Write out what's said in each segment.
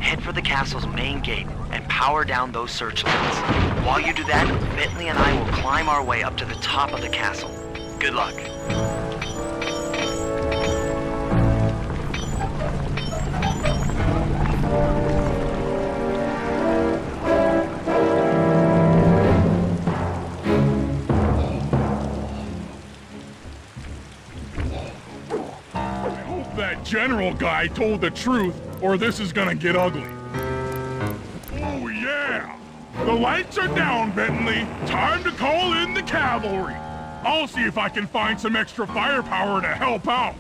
Head for the castle's main gate and power down those searchlights. While you do that, Bentley and I will climb our way up to the top of the castle. Good luck. That general guy told the truth, or this is gonna get ugly. Oh yeah! The lights are down, Bentley. Time to call in the cavalry. I'll see if I can find some extra firepower to help out.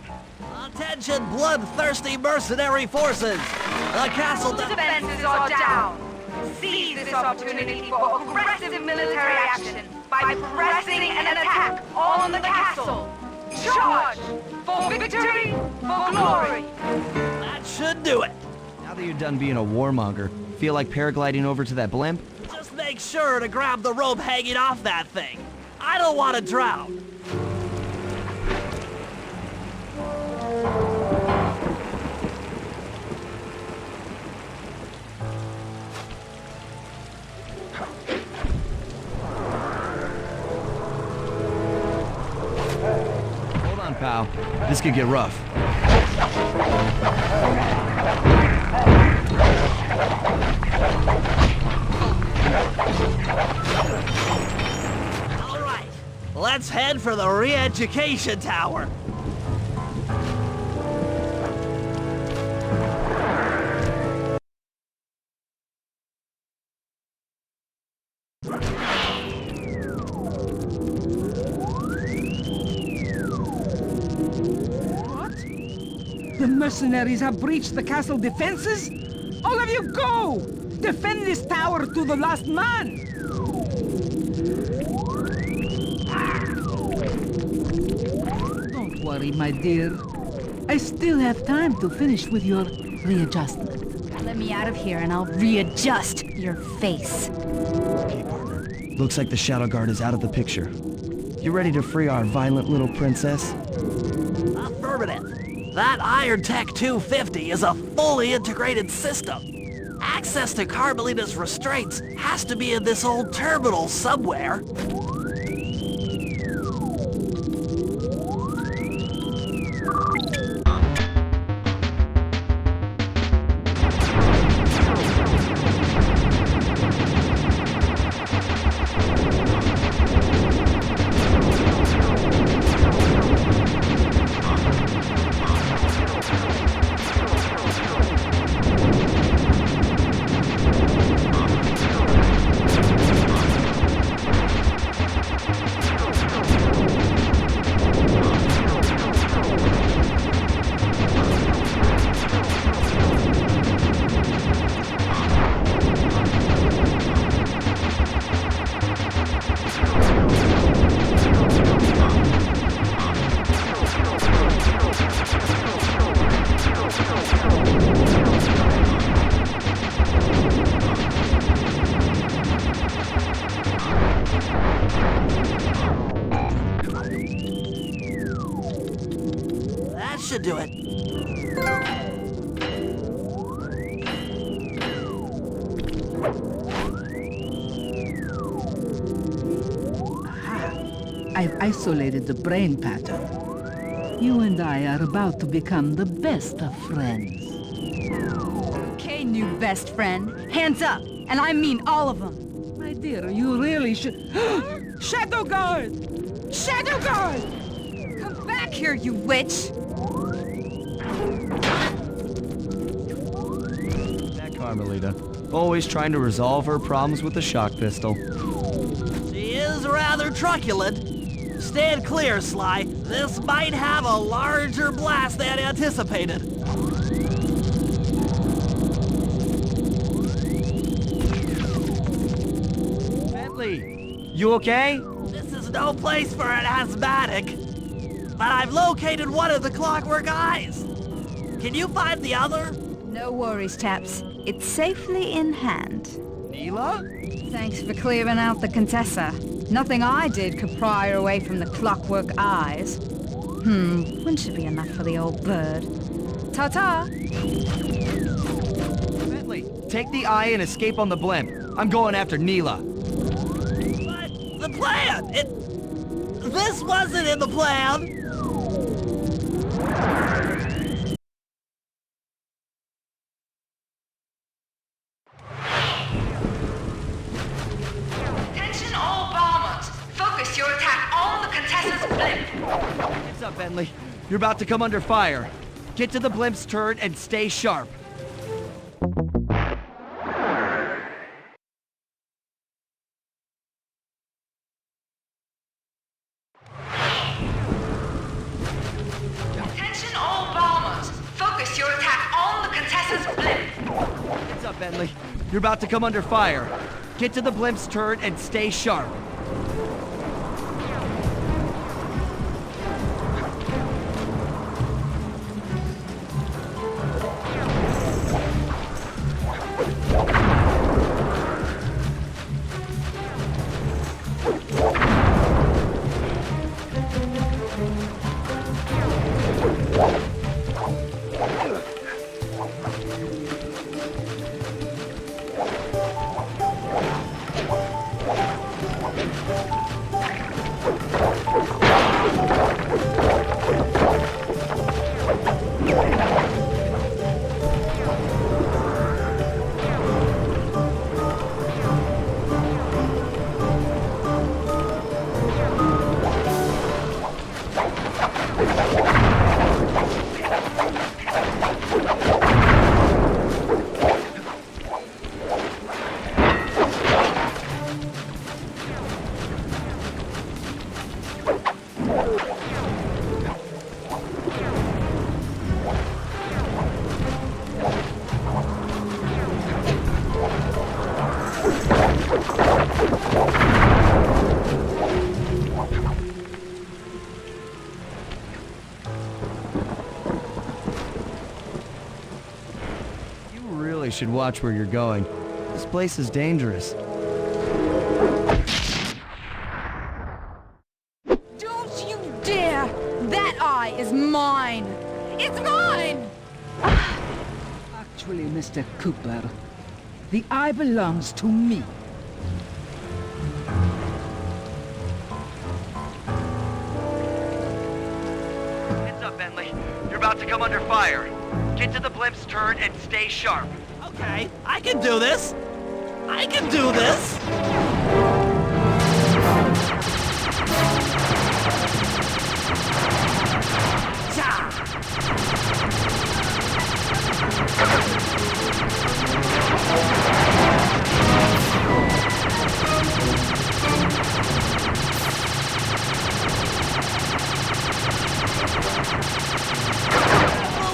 Attention, bloodthirsty mercenary forces! The castle defenses are down. Seize this opportunity for aggressive military action by pressing an attack on the castle. Charge! For victory, for glory! That should do it. Now that you're done being a warmonger, feel like paragliding over to that blimp? Just make sure to grab the rope hanging off that thing. I don't want to drown. Hold on, pal. This could get rough. All right, let's head for the re-education tower. The mercenaries have breached the castle defenses? All of you go! Defend this tower to the last man! Don't worry, my dear. I still have time to finish with your readjustment. Let me out of here and I'll readjust your face. Okay, partner. Looks like the Shadow Guard is out of the picture. You ready to free our violent little princess? Affirmative. That Iron Tech 250 is a fully integrated system. Access to Carmelita's restraints has to be in this old terminal somewhere. That should do it. I've isolated the brain pattern. You and I are about to become the best of friends. Okay, new best friend. Hands up, and I mean all of them. My dear, you really should... Shadow Guard! Shadow Guard! Come back here, you witch! That Carmelita. Always trying to resolve her problems with the shock pistol. She is rather truculent. Stand clear, Sly. This might have a larger blast than anticipated. Bentley, you okay? This is no place for an asthmatic. But I've located one of the clockwork eyes. Can you find the other? No worries, Taps. It's safely in hand. Neela? Thanks for clearing out the Contessa. Nothing I did could pry her away from the clockwork eyes. One should be enough for the old bird. Ta-ta! Bentley, take the eye and escape on the blimp. I'm going after Neela. But the plan! This wasn't in the plan! Attention all bombers! Focus your attack on the Contessa's blimp! What's up, Bentley? You're about to come under fire. Get to the blimp's turret and stay sharp. Attention all bombers! Focus your attack on the Contessa's blimp! What's up, Bentley? You're about to come under fire. Get to the blimp's turret and stay sharp. You should watch where you're going. This place is dangerous. Don't you dare! That eye is mine! It's mine! Actually, Mr. Cooper, the eye belongs to me. Heads up, Bentley. You're about to come under fire. Get to the blimp's turret and stay sharp. Okay, I can do this! I can do this!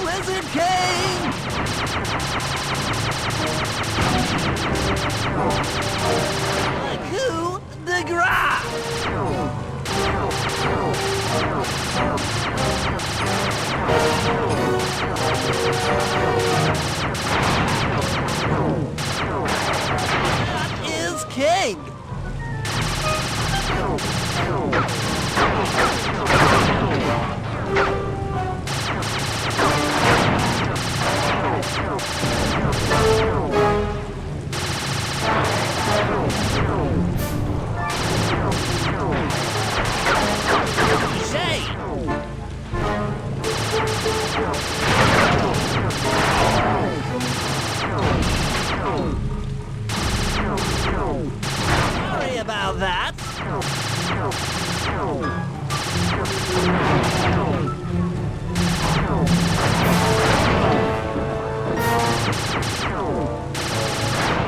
Lizard King! Coup de grace! That is king! Sorry about that.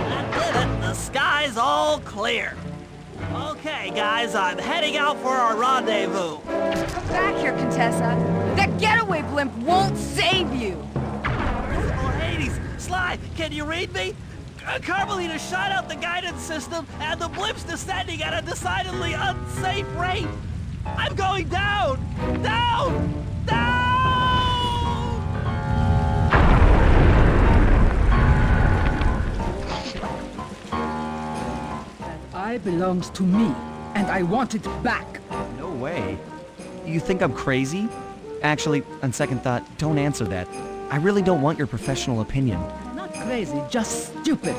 That did it. The sky's all clear. Okay, guys, I'm heading out for our rendezvous. Come back here, Contessa. That getaway blimp won't save you! Oh, Hades! Sly, can you read me? Carmelita shot out the guidance system, and the blimp's descending at a decidedly unsafe rate. I'm going down! Down! Down! That eye belongs to me, and I want it back. No way. You think I'm crazy? Actually, on second thought, don't answer that. I really don't want your professional opinion. No, Not crazy, just stupid.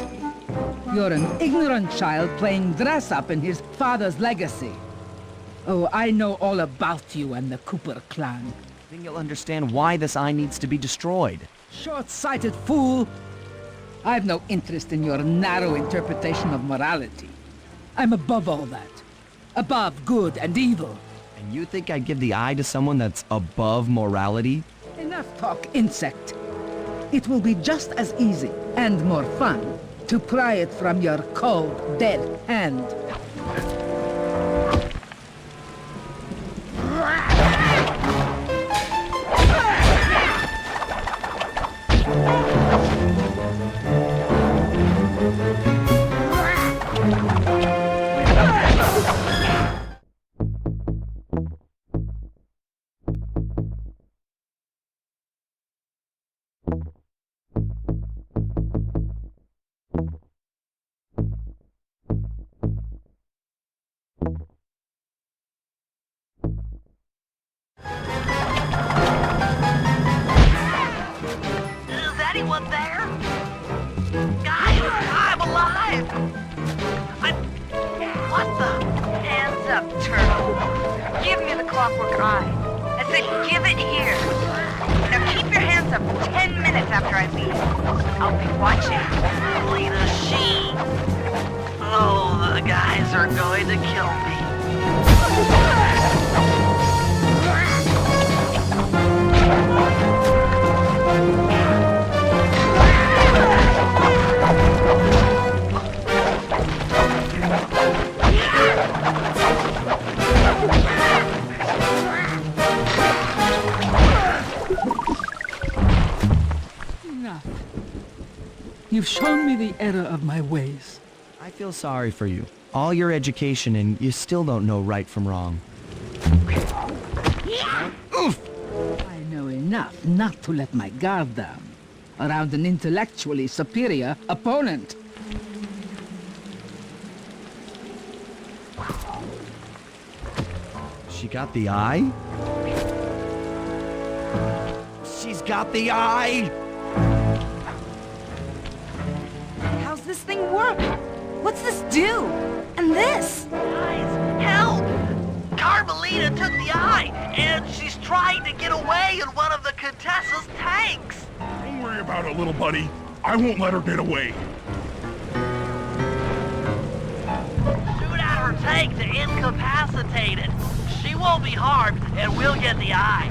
You're an ignorant child playing dress-up in his father's legacy. Oh, I know all about you and the Cooper clan. Then you'll understand why this eye needs to be destroyed. Short-sighted fool! I've no interest in your narrow interpretation of morality. I'm above all that. Above good and evil. And you think I'd give the eye to someone that's above morality? Enough talk, insect. It will be just as easy and more fun to pry it from your cold, dead hand. Is anyone there? Guys, I'm alive! What the? Hands up, turtle. Give me the clockwork eye. I said give it here. Now keep your hands up 10 minutes after I leave. I'll be watching. Lena She. Oh, the guys are going to kill me. Enough. You've shown me the error of my ways. I feel sorry for you. All your education and you still don't know right from wrong. I know enough not to let my guard down around an intellectually superior opponent. She got the eye? She's got the eye! How's this thing work? What's this do? And this? Guys, help! Carmelita took the eye, and she's trying to get away in one of the Contessa's tanks. Don't worry about it, little buddy. I won't let her get away. Shoot at her tank to incapacitate it. She won't be harmed, and we'll get the eye.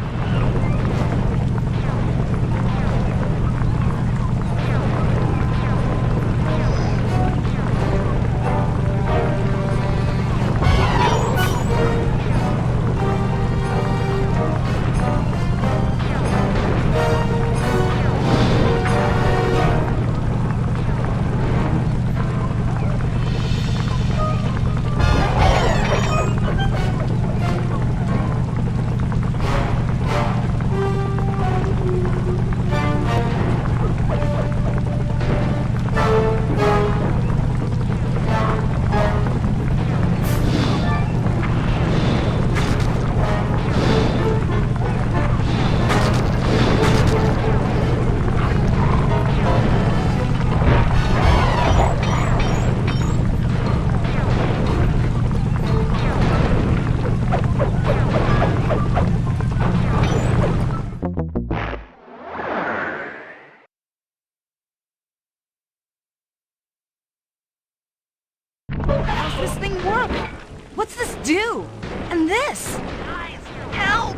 How's this thing work? What's this do? And this? Guys, help!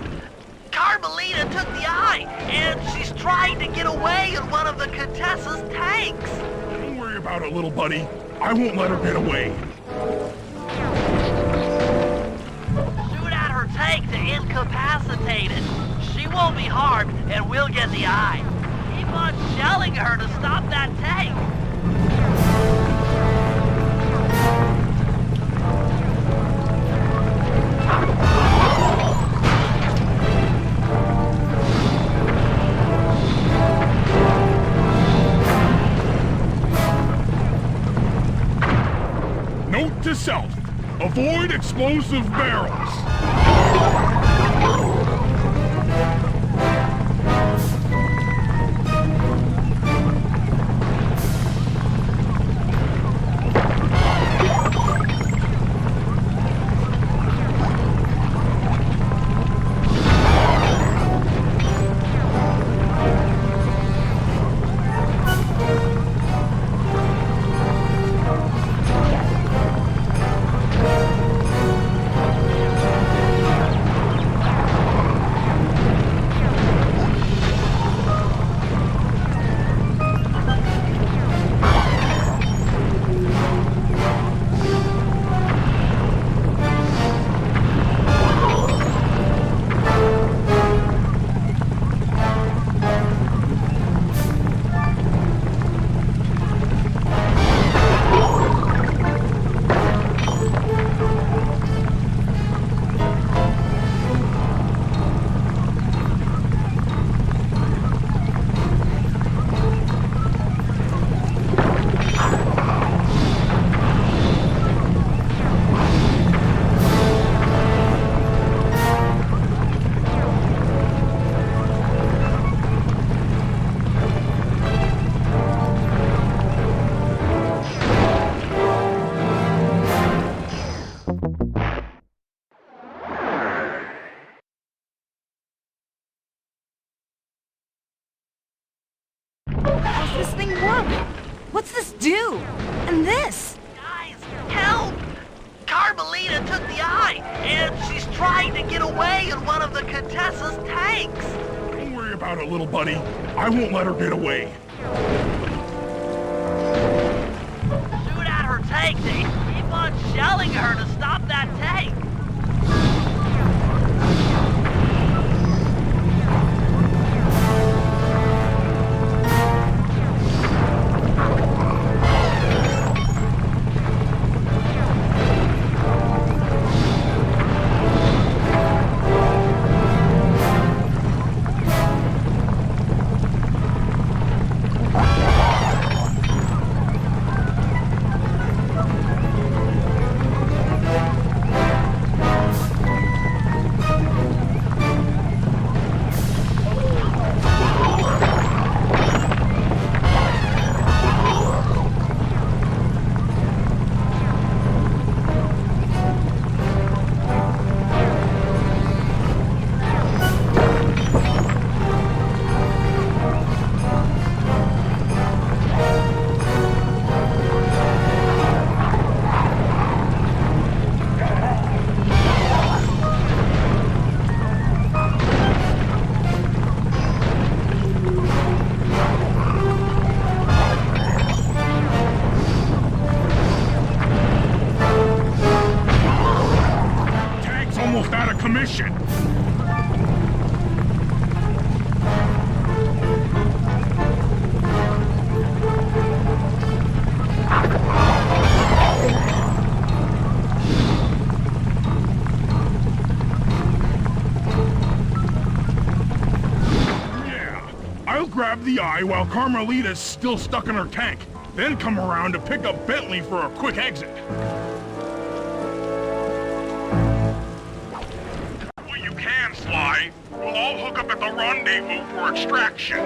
Carmelita took the eye, and she's trying to get away in one of the Contessa's tanks. Don't worry about it, little buddy. I won't let her get away. Shoot at her tank to incapacitate it. She won't be harmed, and we'll get the eye. Keep on shelling her to stop that tank. Note to self, avoid explosive barrels. do? And this? Guys, help! Carmelita took the eye, and she's trying to get away in one of the Contessa's tanks. Don't worry about it, little buddy. I won't let her get away. Shoot at her tank, Nate. Keep on shelling her to stop that tank. Almost out of commission. Yeah, I'll grab the eye while Carmelita's still stuck in her tank, then come around to pick up Bentley for a quick exit. Sly. We'll all hook up at the rendezvous for extraction.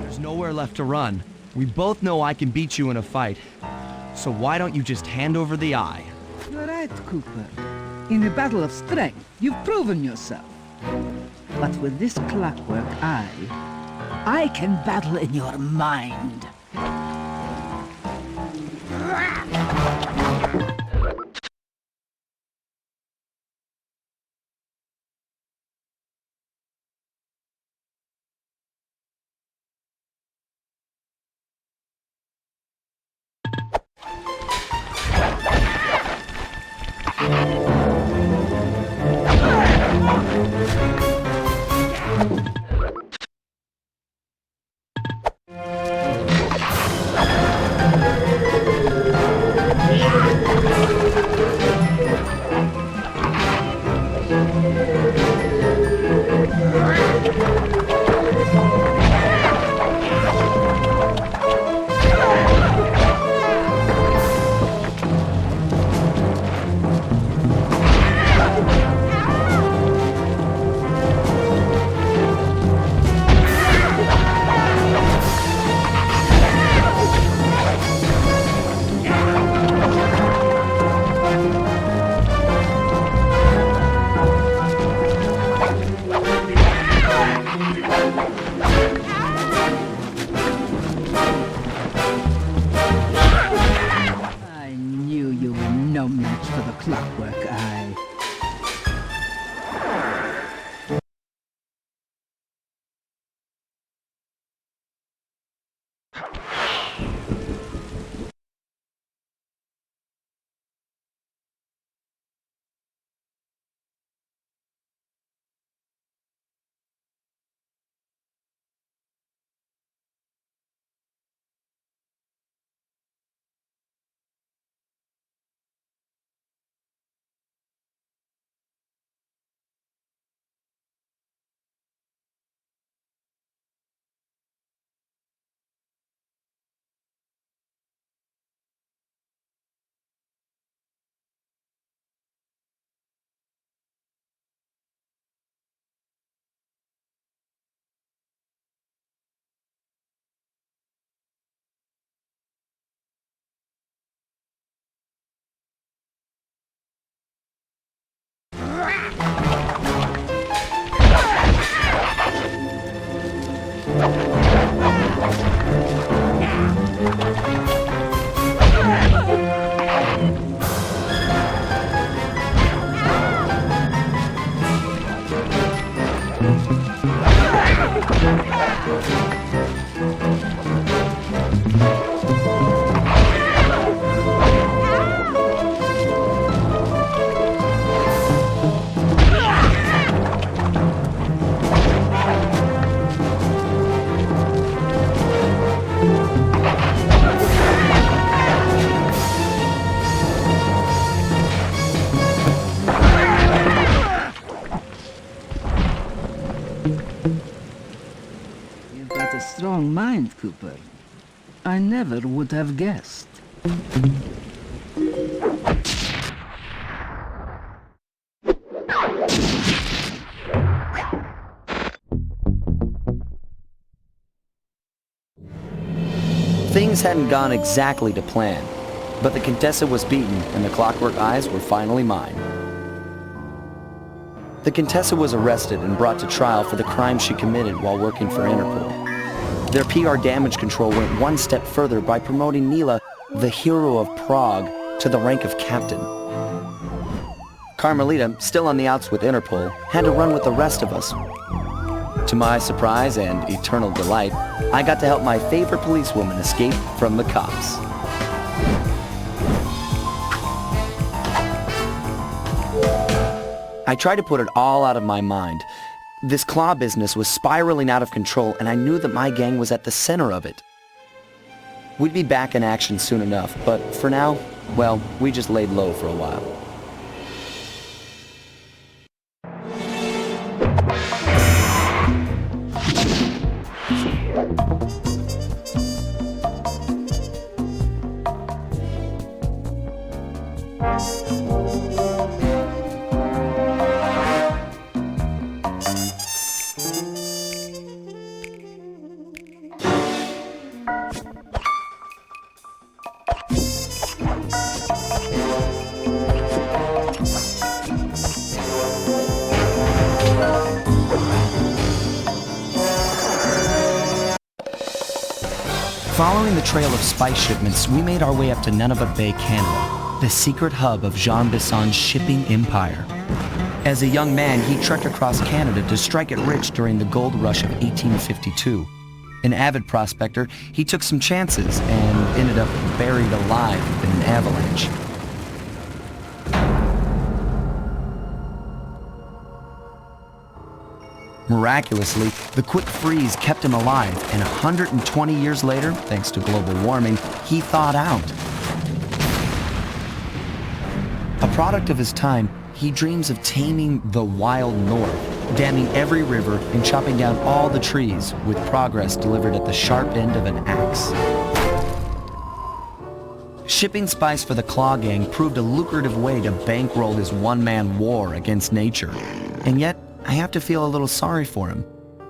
There's nowhere left to run. We both know I can beat you in a fight. So why don't you just hand over the eye? You're right, Cooper. In a battle of strength, you've proven yourself. But with this clockwork eye, I can battle in your mind. I knew you were no match for the clockwork eye. You've got a strong mind, Cooper. I never would have guessed. Things hadn't gone exactly to plan, but the Contessa was beaten and the Clockwork Eyes were finally mine. The Contessa was arrested and brought to trial for the crime she committed while working for Interpol. Their PR damage control went one step further by promoting Nila, the hero of Prague, to the rank of captain. Carmelita, still on the outs with Interpol, had to run with the rest of us. To my surprise and eternal delight, I got to help my favorite policewoman escape from the cops. I tried to put it all out of my mind. This claw business was spiraling out of control, and I knew that my gang was at the center of it. We'd be back in action soon enough, but for now, well, we just laid low for a while. Following the trail of spice shipments, we made our way up to Nunavut Bay, Canada, the secret hub of Jean Bisson's shipping empire. As a young man, he trekked across Canada to strike it rich during the gold rush of 1852. An avid prospector, he took some chances and ended up buried alive in an avalanche. Miraculously, the quick freeze kept him alive, and 120 years later, thanks to global warming, he thawed out. A product of his time, he dreams of taming the wild north, damming every river and chopping down all the trees, with progress delivered at the sharp end of an axe. Shipping spice for the Claw Gang proved a lucrative way to bankroll his one-man war against nature, and yet, I have to feel a little sorry for him.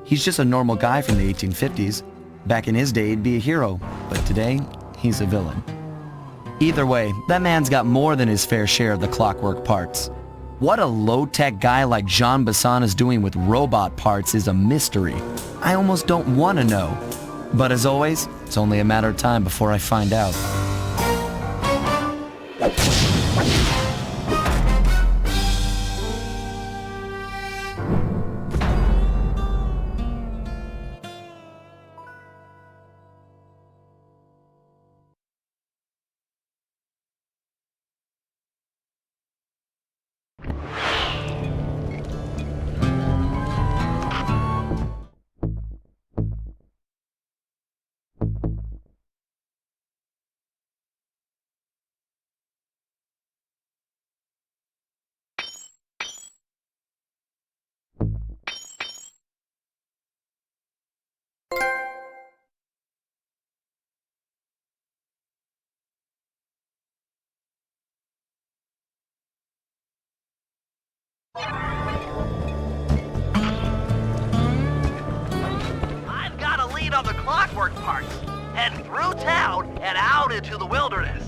He's just a normal guy from the 1850s. Back in his day, he'd be a hero, but today, he's a villain. Either way, that man's got more than his fair share of the clockwork parts. What a low-tech guy like Jean Bisson is doing with robot parts is a mystery. I almost don't want to know. But as always, it's only a matter of time before I find out. I've got a lead on the clockwork parts. Head through town and out into the wilderness.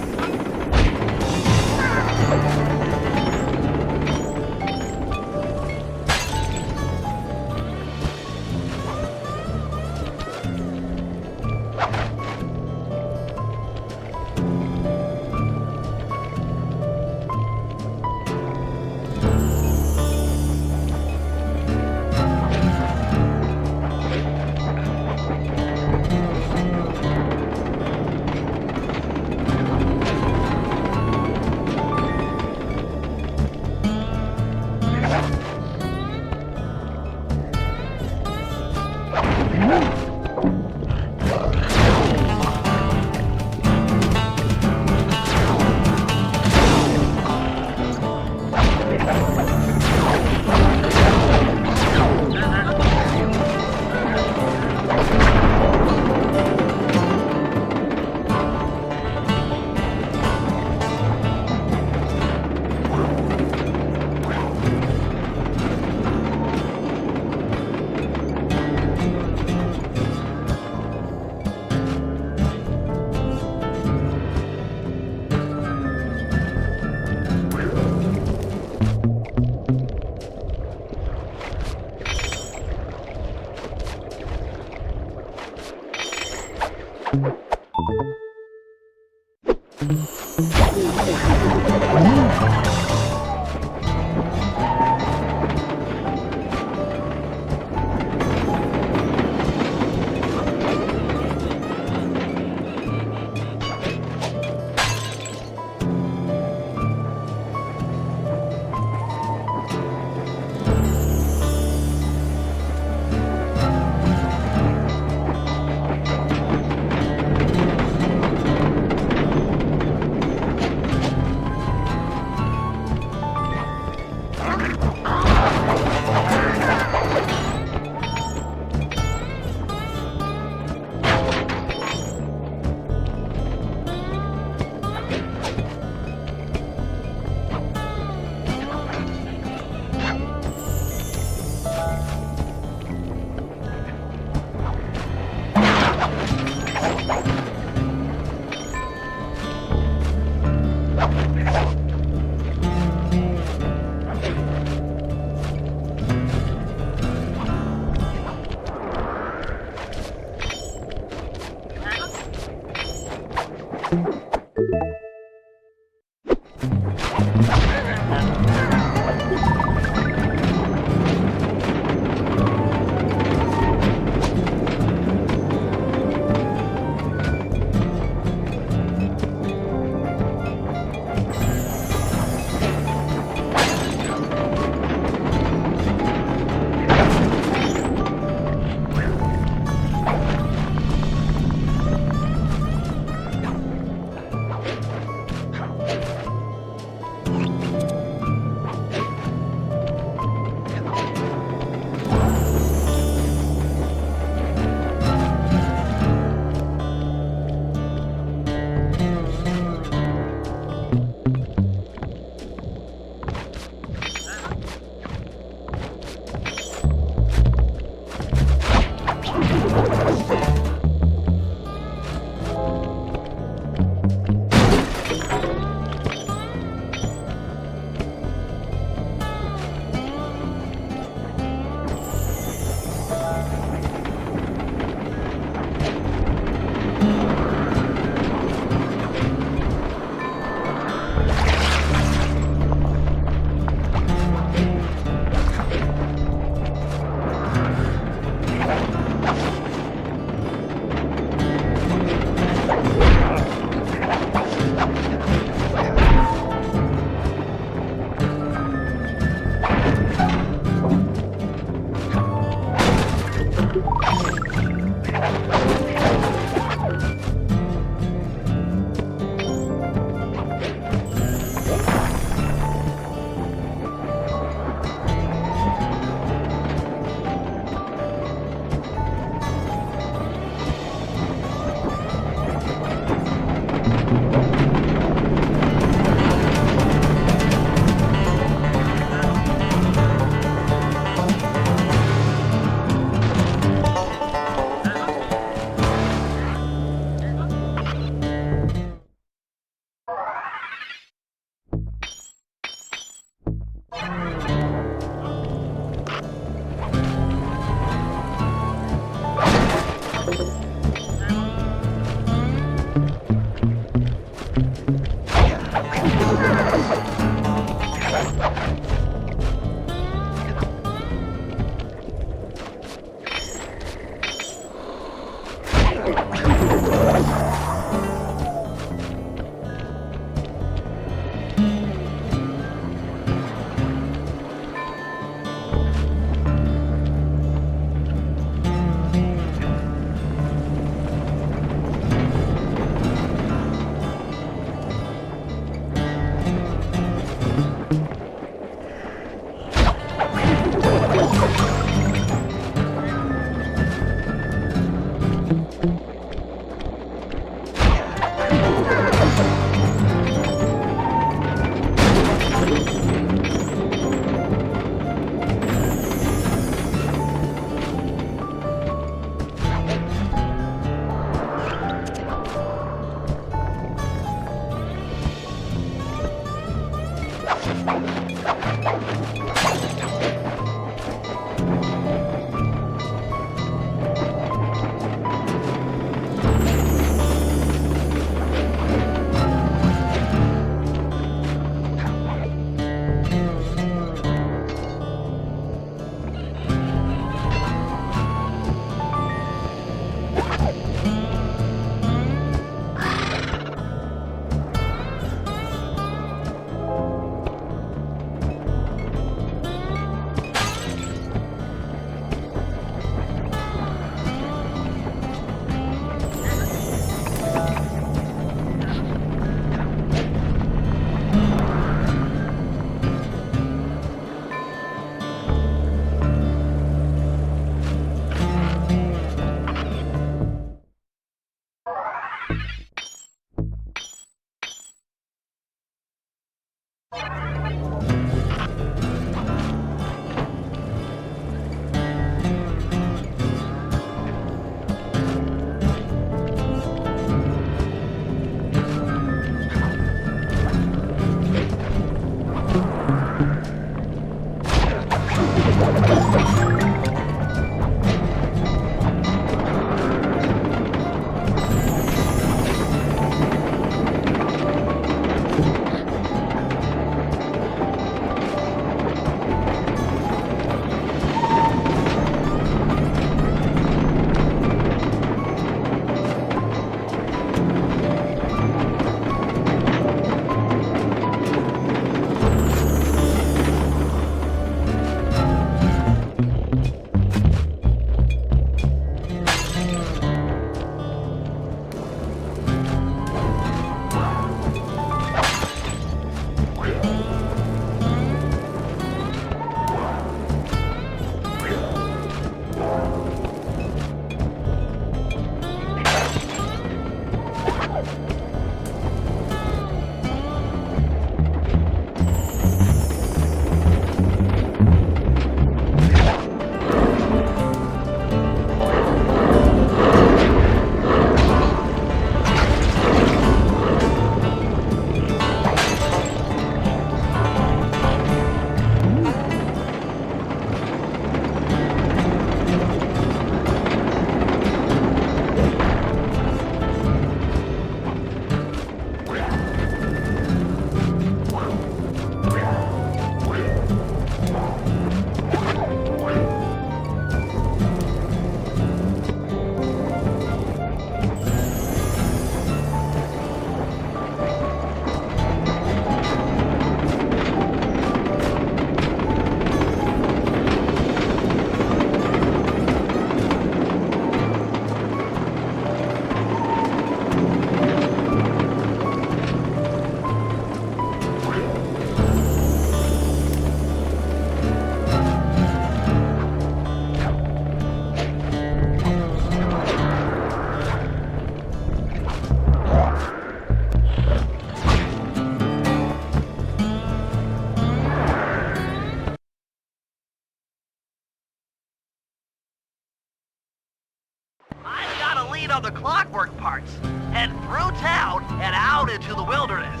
around the clockwork parts, and through town and out into the wilderness.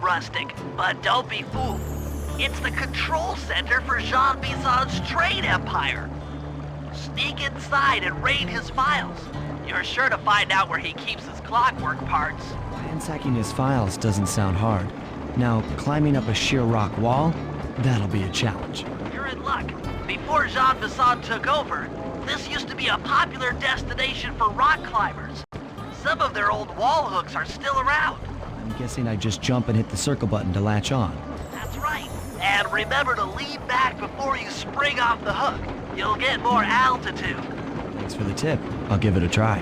rustic, but don't be fooled. It's the control center for Jean Bison's trade empire. Sneak inside and raid his files. You're sure to find out where he keeps his clockwork parts. Ransacking his files doesn't sound hard. Now, climbing up a sheer rock wall? That'll be a challenge. You're in luck. Before Jean Bisson took over, this used to be a popular destination for rock climbers. Some of their old wall hooks are still around. I'm guessing I just jump and hit the circle button to latch on. That's right. And remember to lean back before you spring off the hook. You'll get more altitude. Thanks for the tip. I'll give it a try.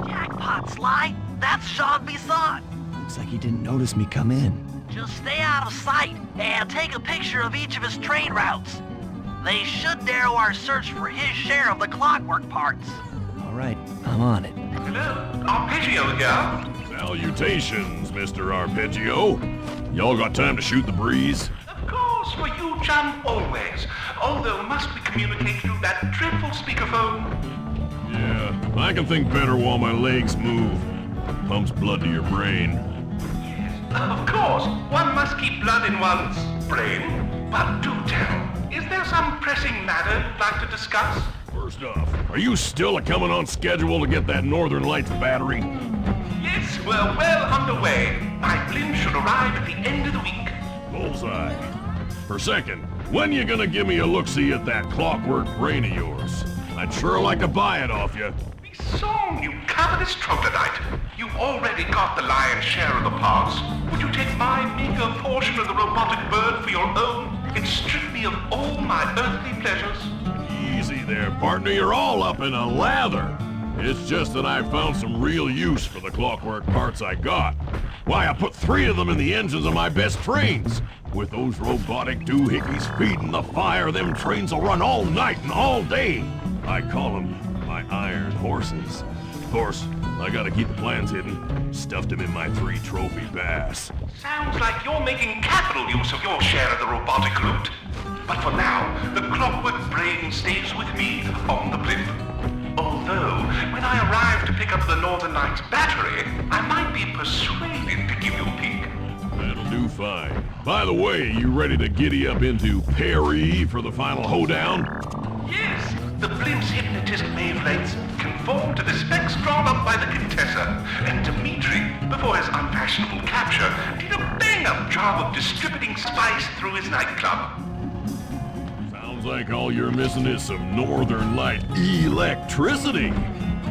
Jackpot, Sly. That's Jean Bisson. Looks like he didn't notice me come in. Just stay out of sight and take a picture of each of his trade routes. They should narrow our search for his share of the clockwork parts. All right, I'm on it. Hello, Arpeggio here. Salutations, Mr. Arpeggio. Y'all got time to shoot the breeze? Of course, for you, chum, always. Although, must we communicate through that dreadful speakerphone? Yeah, I can think better while my legs move. Pumps blood to your brain. Of course, one must keep blood in one's brain. But do tell, is there some pressing matter you'd like to discuss? First off, are you still coming on schedule to get that Northern Lights battery? Yes, we're well underway. My blimp should arrive at the end of the week. Bullseye. For second, when you gonna give me a look-see at that clockwork brain of yours? I'd sure like to buy it off you. Be sown, you covetous troglodyte. You've already got the lion's share of the parts. Would you take my meager portion of the robotic bird for your own and strip me of all my earthly pleasures? Easy there, partner. You're all up in a lather. It's just that I found some real use for the clockwork parts I got. Why, I put 3 of them in the engines of my best trains. With those robotic doohickeys feeding the fire, them trains will run all night and all day. I call them my iron horses. Of course, I gotta keep the plans hidden. Stuffed them in my 3 trophy bass. Sounds like you're making capital use of your share of the robotic loot. But for now, the clockwork brain stays with me on the blimp. Although, when I arrive to pick up the Northern Lights battery, I might be persuaded to give you a peek. That'll do fine. By the way, you ready to giddy up into Paris for the final hoedown? Yes, the blimp's hypnotist wavelengths conform to the specs drawn up by the Contessa, and Dmitri, before his unfashionable capture, did a bang-up job of distributing spice through his nightclub. Sounds like all you're missing is some Northern Light electricity.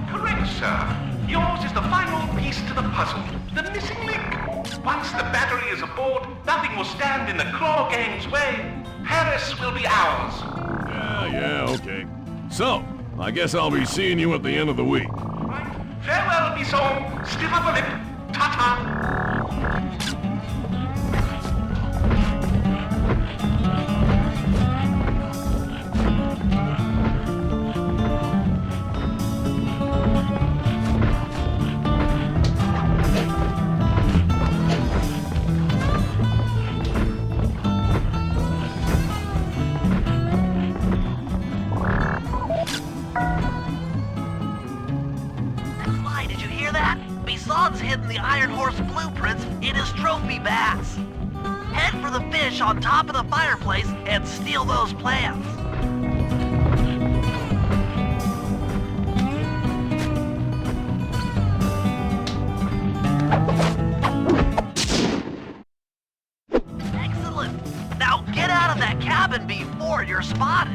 Correct, sir. Yours is the final piece to the puzzle, the missing link. Once the battery is aboard, nothing will stand in the Claw Gang's way. Paris will be ours. Yeah, okay. So, I guess I'll be seeing you at the end of the week. Right. Farewell, Bison. Stiff upper lip. Ta-ta. hidden the Iron Horse blueprints in his trophy bass. Head for the fish on top of the fireplace and steal those plans. Excellent! Now get out of that cabin before you're spotted.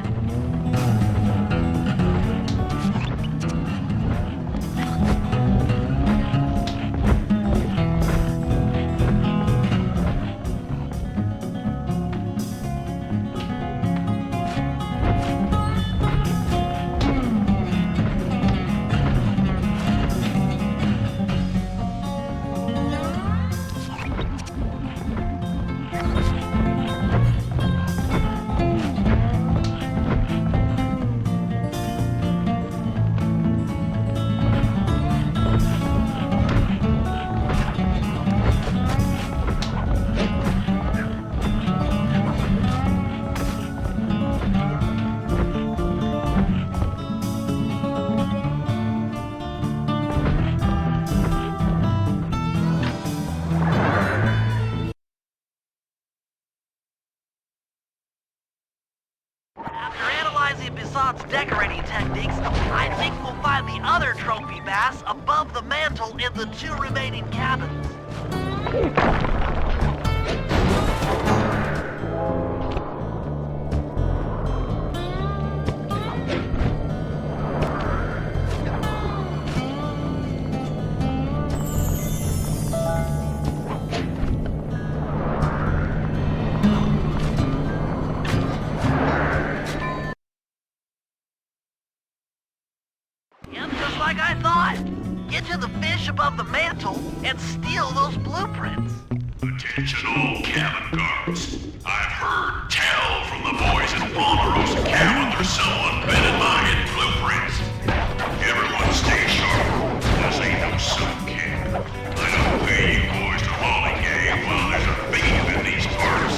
After analyzing Bisot's decorating techniques, I think we'll find the other trophy bass above the mantle in the 2 remaining cabins. Yep, just like I thought. Get to the fish above the mantle and steal those blueprints. Attention all cabin guards. I've heard tell from the boys in Ponderosa cabin there's someone been in my hidden blueprints. Everyone stay sharp. This ain't no soup camp. I don't pay you boys to lollygag while there's a thief in these parts.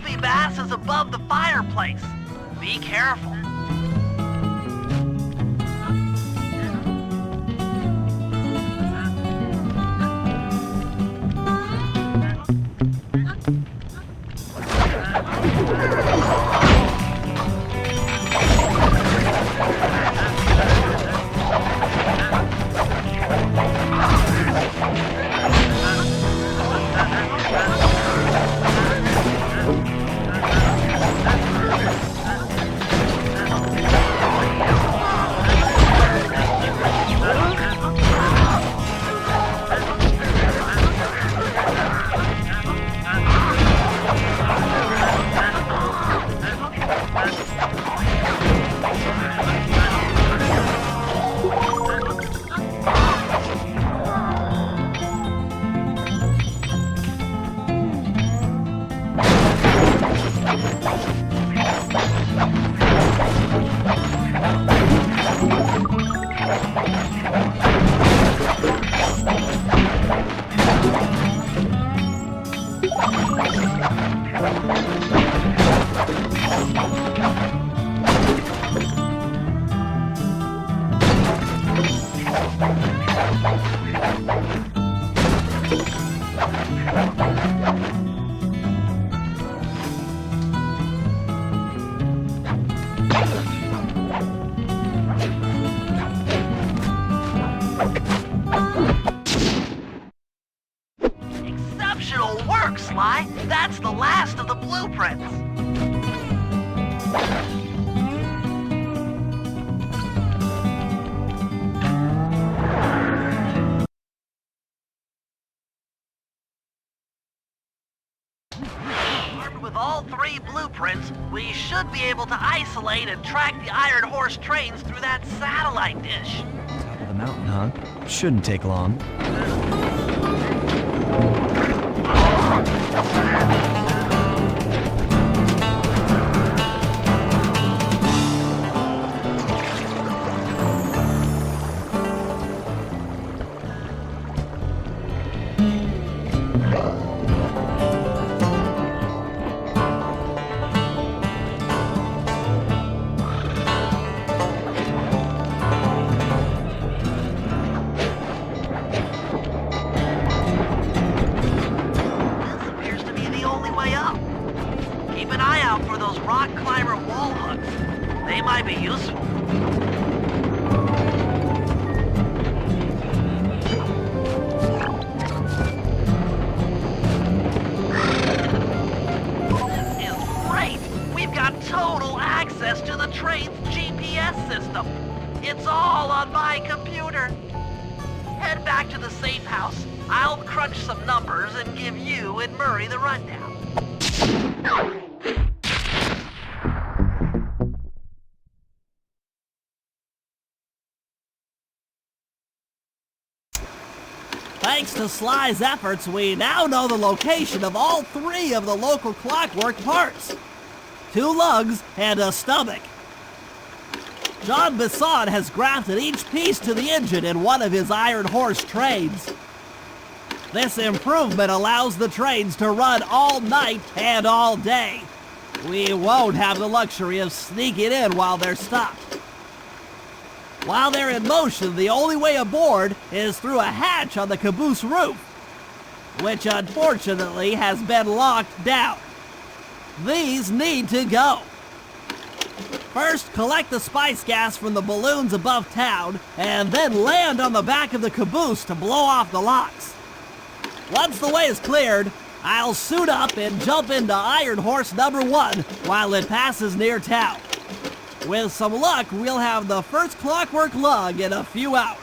Goofy Bass is above the fireplace. Be careful. Exceptional work, Sly. That's the last of the blueprints. Armed with all 3 blueprints, we should be able to isolate and track the Iron Horse trains through that satellite dish. Top of the mountain, huh? Shouldn't take long. Keep an eye out for those rock climber wall hooks. They might be useful. This is great! We've got total access to the train's GPS system. It's all on my computer. Head back to the safe house. I'll crunch some numbers and give you and Murray the rundown. Thanks to Sly's efforts, we now know the location of all 3 of the local clockwork parts. 2 lugs and a stomach. John Bisson has grafted each piece to the engine in one of his Iron Horse trains. This improvement allows the trains to run all night and all day. We won't have the luxury of sneaking in while they're stopped. While they're in motion, the only way aboard is through a hatch on the caboose roof, which unfortunately has been locked down. These need to go. First, collect the spice gas from the balloons above town, and then land on the back of the caboose to blow off the locks. Once the way is cleared, I'll suit up and jump into Iron Horse number 1 while it passes near town. With some luck, we'll have the first clockwork lug in a few hours.